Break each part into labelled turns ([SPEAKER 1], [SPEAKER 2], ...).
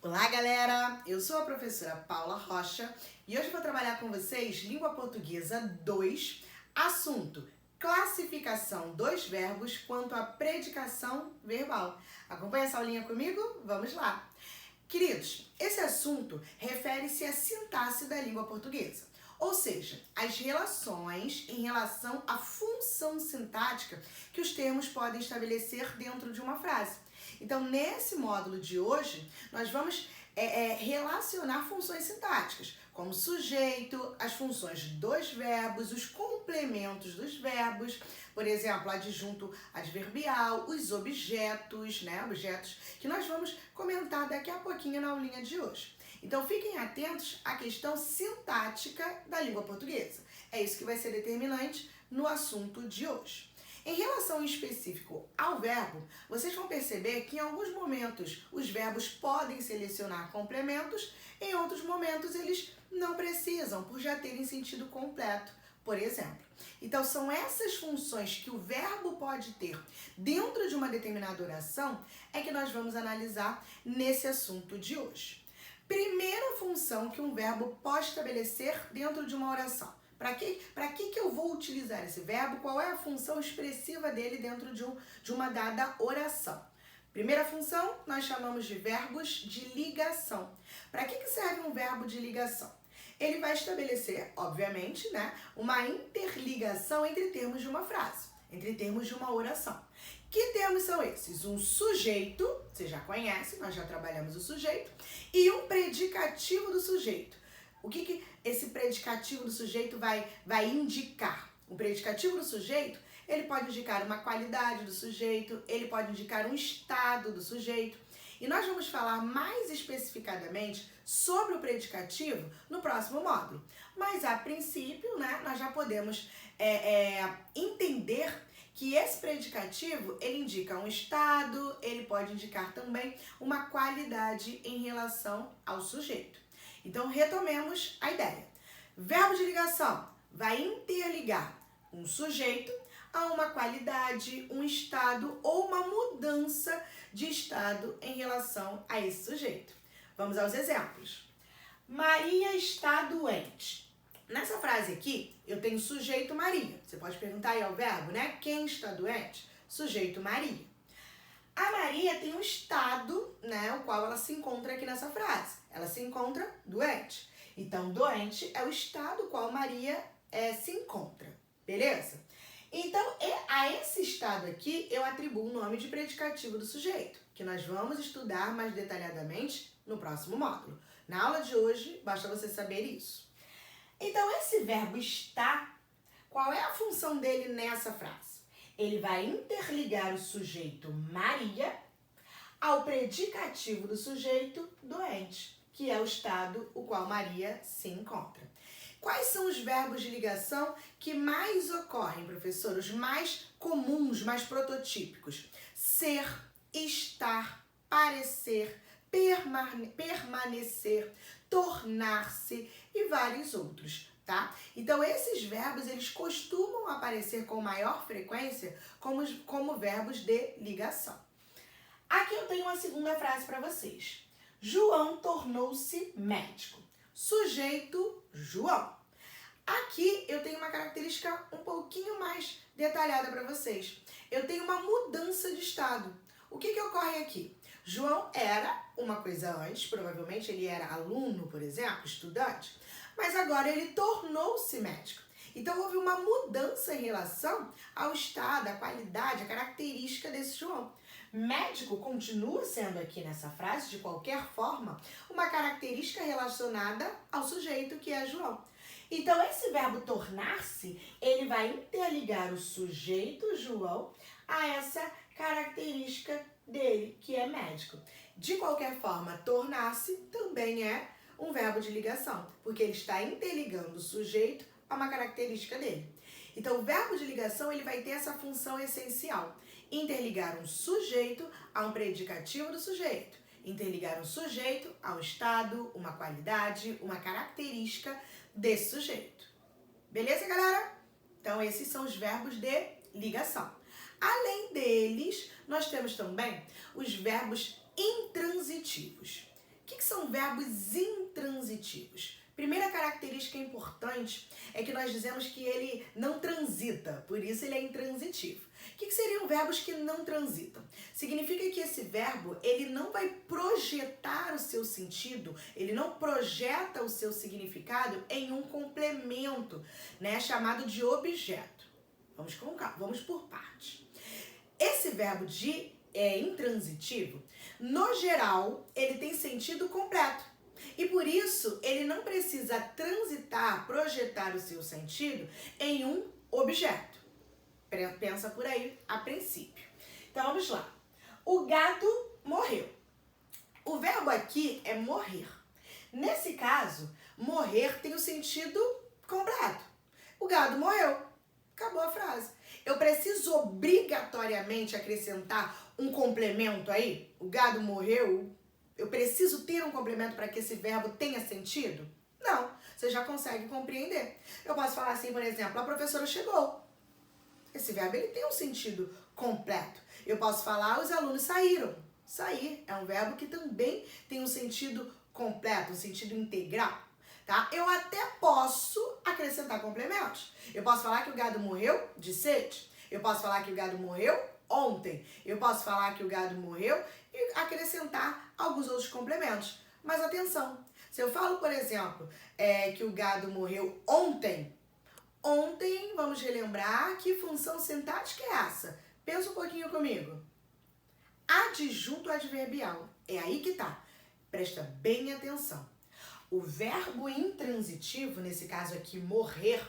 [SPEAKER 1] Olá, galera! Eu sou a professora Paula Rocha e hoje vou trabalhar com vocês Língua Portuguesa 2, assunto classificação dos verbos quanto à predicação verbal. Acompanha essa aulinha comigo? Vamos lá! Queridos, esse assunto refere-se à sintaxe da língua portuguesa, ou seja, as relações em relação à função sintática que os termos podem estabelecer dentro de uma frase. Então, nesse módulo de hoje, nós vamos relacionar funções sintáticas, como sujeito, as funções dos verbos, os complementos dos verbos, por exemplo, adjunto adverbial, os objetos, objetos que nós vamos comentar daqui a pouquinho na aulinha de hoje. Então, fiquem atentos à questão sintática da língua portuguesa. É isso que vai ser determinante no assunto de hoje. Em relação em específico ao verbo, vocês vão perceber que em alguns momentos os verbos podem selecionar complementos, em outros momentos eles não precisam, por já terem sentido completo, por exemplo. Então, são essas funções que o verbo pode ter dentro de uma determinada oração é que nós vamos analisar nesse assunto de hoje. Primeira função que um verbo pode estabelecer dentro de uma oração. Para que eu vou utilizar esse verbo? Qual é a função expressiva dele dentro de uma dada oração? Primeira função, nós chamamos de verbos de ligação. Para que serve um verbo de ligação? Ele vai estabelecer, obviamente, uma interligação entre termos de uma frase, entre termos de uma oração. Que termos são esses? Um sujeito, você já conhece, nós já trabalhamos o sujeito, e um predicativo do sujeito. O que esse predicativo do sujeito vai indicar? O predicativo do sujeito, ele pode indicar uma qualidade do sujeito, ele pode indicar um estado do sujeito. E nós vamos falar mais especificadamente sobre o predicativo no próximo módulo. Mas, a princípio, nós já podemos entender que esse predicativo, ele indica um estado, ele pode indicar também uma qualidade em relação ao sujeito. Então, retomemos a ideia. Verbo de ligação vai interligar um sujeito a uma qualidade, um estado ou uma mudança de estado em relação a esse sujeito. Vamos aos exemplos. Maria está doente. Nessa frase aqui, eu tenho sujeito Maria. Você pode perguntar aí ao verbo, Quem está doente? Sujeito Maria. A Maria tem um estado, o qual ela se encontra aqui nessa frase. Ela se encontra doente. Então, doente é o estado no qual Maria se encontra. Beleza? Então, a esse estado aqui, eu atribuo o nome de predicativo do sujeito, que nós vamos estudar mais detalhadamente no próximo módulo. Na aula de hoje, basta você saber isso. Então, esse verbo estar, qual é a função dele nessa frase? Ele vai interligar o sujeito Maria ao predicativo do sujeito doente, que é o estado o qual Maria se encontra. Quais são os verbos de ligação que mais ocorrem, professor? Os mais comuns, mais prototípicos? Ser, estar, parecer, permanecer, tornar-se e vários outros. Tá? Então, esses verbos, eles costumam aparecer com maior frequência como verbos de ligação. Aqui eu tenho uma segunda frase para vocês. João tornou-se médico. Sujeito, João. Aqui eu tenho uma característica um pouquinho mais detalhada para vocês. Eu tenho uma mudança de estado. O que ocorre aqui? João era uma coisa antes, provavelmente ele era aluno, por exemplo, estudante, mas agora ele tornou-se médico. Então, houve uma mudança em relação ao estado, à qualidade, à característica desse João. Médico continua sendo aqui nessa frase, de qualquer forma, uma característica relacionada ao sujeito que é João. Então, esse verbo tornar-se, ele vai interligar o sujeito João a essa característica dele, que é médico. De qualquer forma, tornar-se também é um verbo de ligação, porque ele está interligando o sujeito a uma característica dele. Então, o verbo de ligação, ele vai ter essa função essencial: interligar um sujeito a um predicativo do sujeito, interligar um sujeito a um estado, uma qualidade, uma característica desse sujeito. Beleza, galera? Então, esses são os verbos de ligação. Além deles, nós temos também os verbos intransitivos. O que são verbos intransitivos? Primeira característica importante é que nós dizemos que ele não transita, por isso ele é intransitivo. O que seriam verbos que não transitam? Significa que esse verbo ele não vai projetar o seu sentido, ele não projeta o seu significado em um complemento, né, chamado de objeto. Vamos com calma, vamos por partes. Esse verbo intransitivo, no geral, ele tem sentido completo. E por isso, ele não precisa transitar, projetar o seu sentido em um objeto. Pensa por aí a princípio. Então, vamos lá. O gato morreu. O verbo aqui é morrer. Nesse caso, morrer tem o sentido completo. O gado morreu. Acabou a frase. Eu preciso obrigatoriamente acrescentar um complemento aí? O gado morreu. Eu preciso ter um complemento para que esse verbo tenha sentido? Não, você já consegue compreender. Eu posso falar assim, por exemplo, a professora chegou. Esse verbo ele tem um sentido completo. Eu posso falar, os alunos saíram. Sair é um verbo que também tem um sentido completo, um sentido integral. Tá? Eu até posso acrescentar complementos. Eu posso falar que o gado morreu de sede. Eu posso falar que o gado morreu ontem. Eu posso falar que o gado morreu e acrescentar alguns outros complementos. Mas atenção, se eu falo, por exemplo, que o gado morreu ontem, vamos relembrar que função sintática é essa. Pensa um pouquinho comigo. Adjunto adverbial. É aí que tá. Presta bem atenção. O verbo intransitivo, nesse caso aqui, morrer,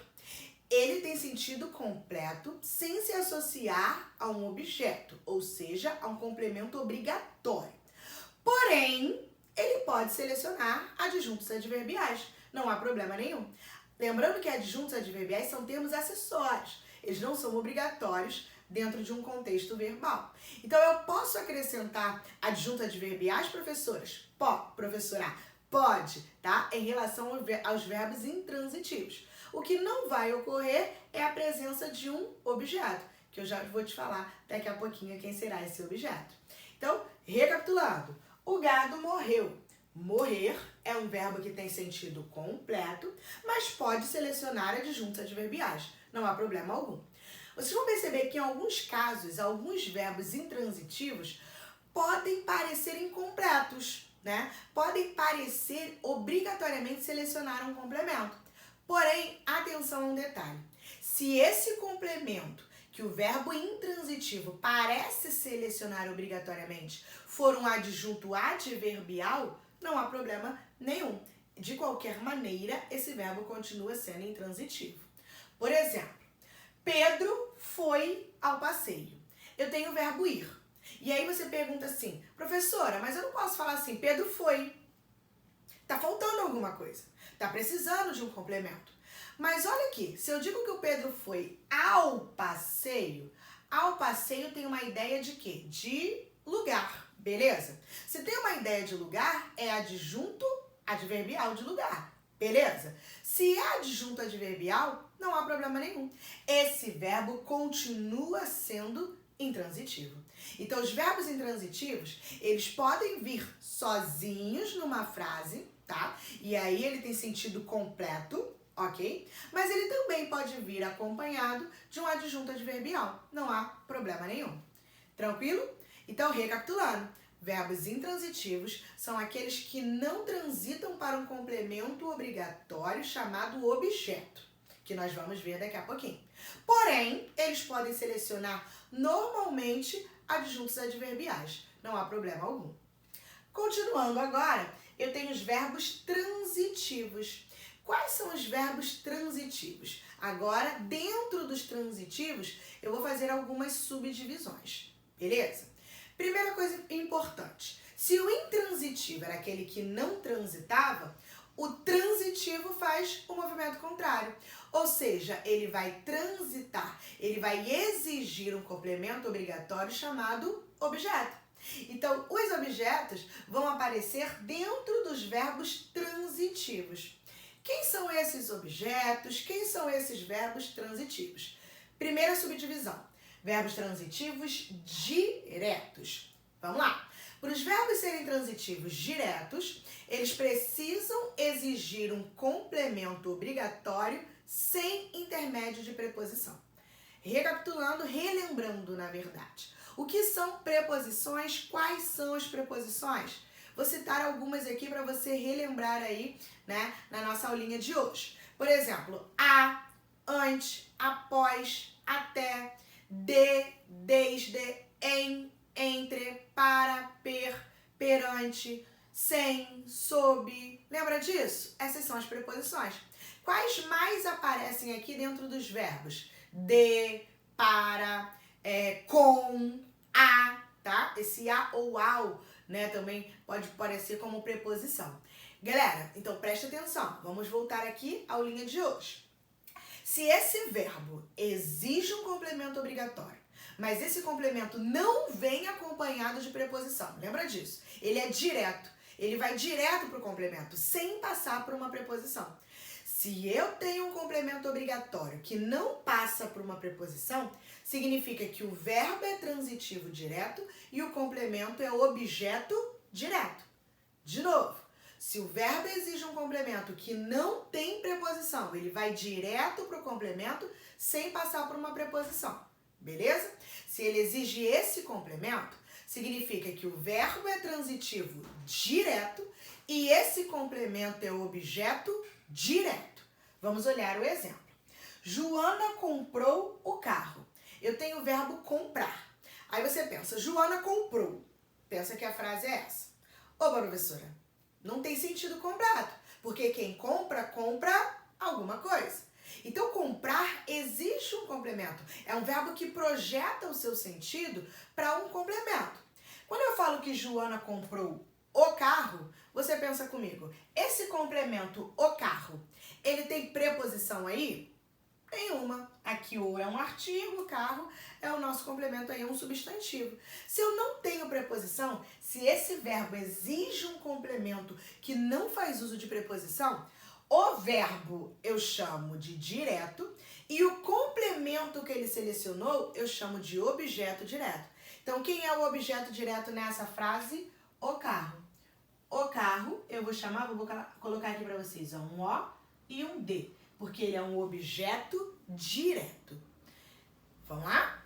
[SPEAKER 1] ele tem sentido completo sem se associar a um objeto, ou seja, a um complemento obrigatório. Porém, ele pode selecionar adjuntos adverbiais, não há problema nenhum. Lembrando que adjuntos adverbiais são termos acessórios, eles não são obrigatórios dentro de um contexto verbal. Então, eu posso acrescentar adjuntos adverbiais, professora? Pode, tá? Em relação aos verbos intransitivos. O que não vai ocorrer é a presença de um objeto, que eu já vou te falar daqui a pouquinho quem será esse objeto. Então, recapitulando, o gado morreu. Morrer é um verbo que tem sentido completo, mas pode selecionar adjuntos adverbiais, não há problema algum. Vocês vão perceber que em alguns casos, alguns verbos intransitivos podem parecer incompletos, né? Podem parecer obrigatoriamente selecionar um complemento. Porém, atenção a um detalhe. Se esse complemento que o verbo intransitivo parece selecionar obrigatoriamente for um adjunto adverbial, não há problema nenhum. De qualquer maneira, esse verbo continua sendo intransitivo. Por exemplo, Pedro foi ao passeio. Eu tenho o verbo ir. E aí você pergunta assim, professora, mas eu não posso falar assim, Pedro foi. Tá faltando alguma coisa. Tá precisando de um complemento. Mas olha aqui, se eu digo que o Pedro foi ao passeio tem uma ideia de quê? De lugar, beleza? Se tem uma ideia de lugar, é adjunto adverbial de lugar, beleza? Se é adjunto adverbial, não há problema nenhum. Esse verbo continua sendo intransitivo. Então, os verbos intransitivos, eles podem vir sozinhos numa frase, tá? E aí ele tem sentido completo, ok? Mas ele também pode vir acompanhado de um adjunto adverbial. Não há problema nenhum. Tranquilo? Então, recapitulando. Verbos intransitivos são aqueles que não transitam para um complemento obrigatório chamado objeto, que nós vamos ver daqui a pouquinho. Porém, eles podem selecionar normalmente adjuntos adverbiais. Não há problema algum. Continuando agora, eu tenho os verbos transitivos. Quais são os verbos transitivos? Agora, dentro dos transitivos, eu vou fazer algumas subdivisões, beleza? Primeira coisa importante, se o intransitivo era aquele que não transitava, o transitivo faz o movimento contrário. Ou seja, ele vai transitar, ele vai exigir um complemento obrigatório chamado objeto. Então, os objetos vão aparecer dentro dos verbos transitivos. Quem são esses objetos? Quem são esses verbos transitivos? Primeira subdivisão, verbos transitivos diretos. Vamos lá. Para os verbos serem transitivos diretos, eles precisam exigir um complemento obrigatório sem intermédio de preposição. Recapitulando, relembrando, na verdade. O que são preposições? Quais são as preposições? Vou citar algumas aqui para você relembrar aí, né, na nossa aulinha de hoje. Por exemplo, a, antes, após, até, de, desde, em, entre, para, perante, sem, sob. Lembra disso? Essas são as preposições. Quais mais aparecem aqui dentro dos verbos? De, para, com, a, tá? Esse a ou ao, né, também pode parecer como preposição. Galera, então presta atenção. Vamos voltar aqui à aulinha de hoje. Se esse verbo exige um complemento obrigatório, mas esse complemento não vem acompanhado de preposição, lembra disso? Ele é direto, ele vai direto para o complemento, sem passar por uma preposição. Se eu tenho um complemento obrigatório que não passa por uma preposição, significa que o verbo é transitivo direto e o complemento é objeto direto. De novo, se o verbo exige um complemento que não tem preposição, ele vai direto para o complemento sem passar por uma preposição. Beleza? Se ele exige esse complemento, significa que o verbo é transitivo direto e esse complemento é objeto direto. Vamos olhar o exemplo. Joana comprou o carro. Eu tenho o verbo comprar. Aí você pensa, Joana comprou. Pensa que a frase é essa. Ô, professora, não tem sentido comprado, porque quem compra, compra alguma coisa. Então, comprar exige um complemento. É um verbo que projeta o seu sentido para um complemento. Quando eu falo que Joana comprou o carro, você pensa comigo, esse complemento, o carro, ele tem preposição aí? Nenhuma. Aqui o é um artigo, carro é o nosso complemento aí, é um substantivo. Se eu não tenho preposição, se esse verbo exige um complemento que não faz uso de preposição, o verbo eu chamo de direto e o complemento que ele selecionou eu chamo de objeto direto. Então, quem é o objeto direto nessa frase? O carro. O carro, eu vou chamar, vou colocar aqui para vocês, ó, um O e um D, porque ele é um objeto direto. Vamos lá?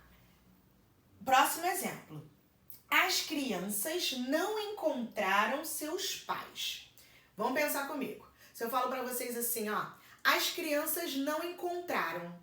[SPEAKER 1] Próximo exemplo. As crianças não encontraram seus pais. Vamos pensar comigo. Se eu falo para vocês assim, ó, as crianças não encontraram.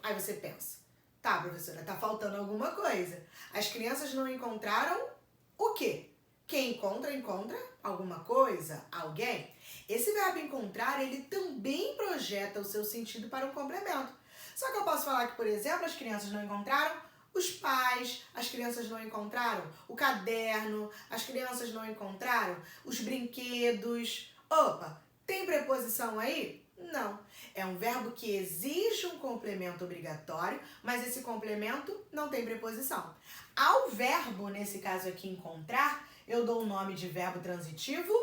[SPEAKER 1] Aí você pensa, tá, professora, tá faltando alguma coisa. As crianças não encontraram o quê? Quem encontra, encontra alguma coisa, alguém. Esse verbo encontrar, ele também projeta o seu sentido para um complemento. Só que eu posso falar que, por exemplo, as crianças não encontraram os pais, as crianças não encontraram o caderno, as crianças não encontraram os brinquedos. Opa, tem preposição aí? Não. É um verbo que exige um complemento obrigatório, mas esse complemento não tem preposição. Ao verbo, nesse caso aqui, encontrar, eu dou o nome de verbo transitivo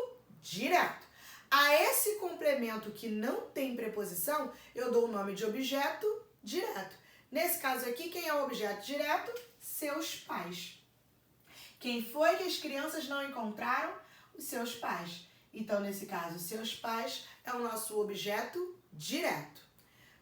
[SPEAKER 1] direto. A esse complemento que não tem preposição, eu dou o nome de objeto direto. Nesse caso aqui, quem é o objeto direto? Seus pais. Quem foi que as crianças não encontraram? Os seus pais. Então, nesse caso, seus pais é o nosso objeto direto.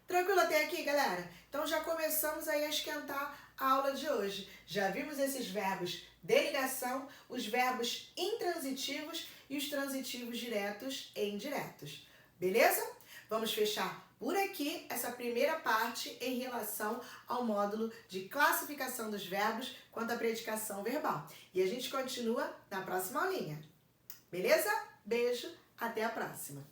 [SPEAKER 1] Tranquilo até aqui, galera? Então, já começamos aí a esquentar a aula de hoje. Já vimos esses verbos de ligação, os verbos intransitivos e os transitivos diretos e indiretos. Beleza? Vamos fechar por aqui essa primeira parte em relação ao módulo de classificação dos verbos quanto à predicação verbal. E a gente continua na próxima aulinha. Beleza? Beijo, até a próxima!